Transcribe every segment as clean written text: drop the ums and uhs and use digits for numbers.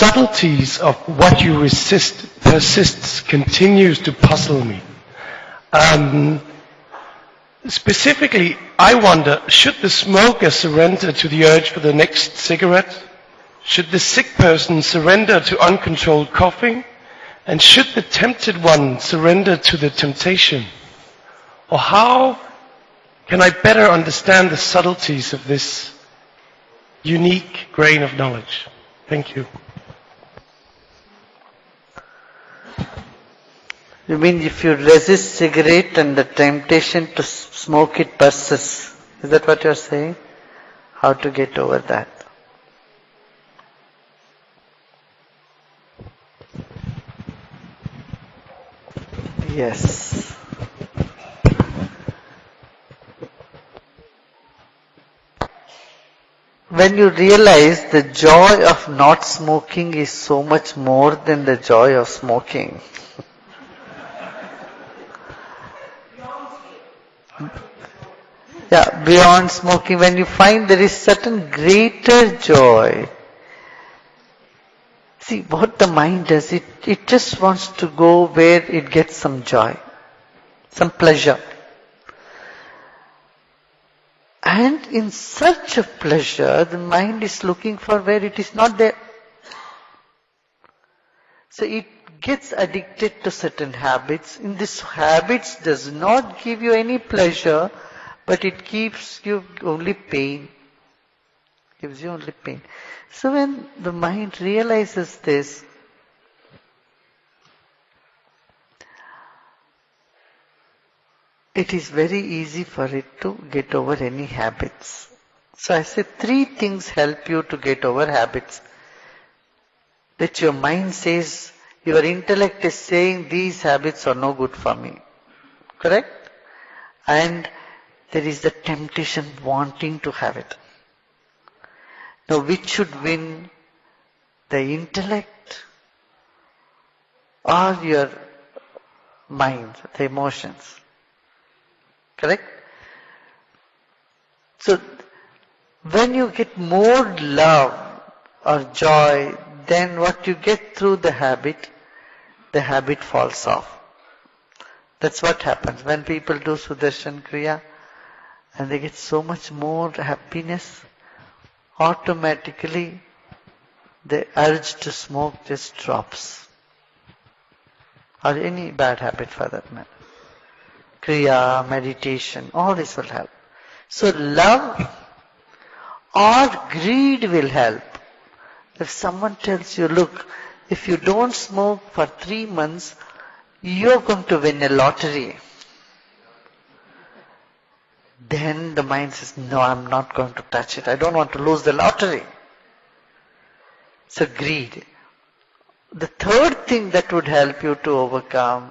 subtleties of what you resist persists, continues to puzzle me. Specifically, I wonder, should the smoker surrender to the urge for the next cigarette? Should the sick person surrender to uncontrolled coughing? And should the tempted one surrender to the temptation? Or how can I better understand the subtleties of this unique grain of knowledge? Thank you. You mean if you resist cigarette and the temptation to smoke it persists? Is that what you're saying? How to get over that? Yes. When you realize the joy of not smoking is so much more than the joy of smoking. Yeah, beyond smoking, when you find there is certain greater joy. See, what the mind does, it just wants to go where it gets some joy, some pleasure. And in search of pleasure, the mind is looking for where it is not there. So it gets addicted to certain habits. In these habits does not give you any pleasure, but it gives you only pain. Gives you only pain. So when the mind realizes this, it is very easy for it to get over any habits. So I say 3 things help you to get over habits. That your mind says, your intellect is saying these habits are no good for me. Correct? And there is the temptation wanting to have it. Now which should win? The intellect or your mind, the emotions? Correct? So when you get more love or joy, then what you get through the habit falls off. That's what happens when people do Sudarshan Kriya and they get so much more happiness. Automatically the urge to smoke just drops. Or any bad habit for that matter. Kriya, meditation, all this will help. So love or greed will help. If someone tells you, look, if you don't smoke for 3 months, you're going to win a lottery. Then the mind says, no, I'm not going to touch it. I don't want to lose the lottery. So greed. The third thing that would help you to overcome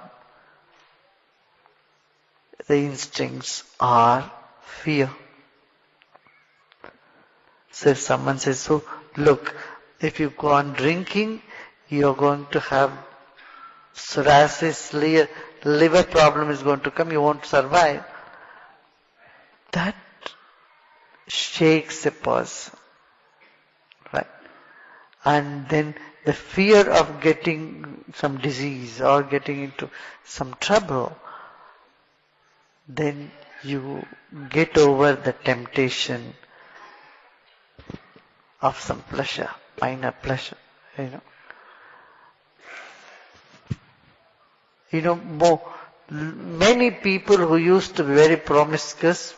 the instincts are fear. So if someone says, so look, if you go on drinking, you're going to have psoriasis, liver problem is going to come, you won't survive. That shakes a person. Right? And then the fear of getting some disease or getting into some trouble, then you get over the temptation of some pleasure, minor pleasure, many people who used to be very promiscuous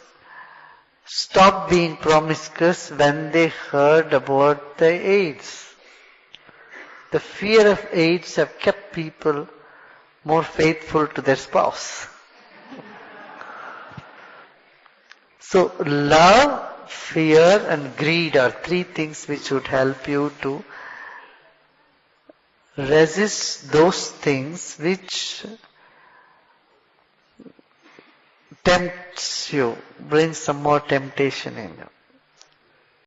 stopped being promiscuous when they heard about the AIDS. The fear of AIDS have kept people more faithful to their spouse. So love, fear and greed are 3 things which would help you to resist those things which tempts you, brings some more temptation in you.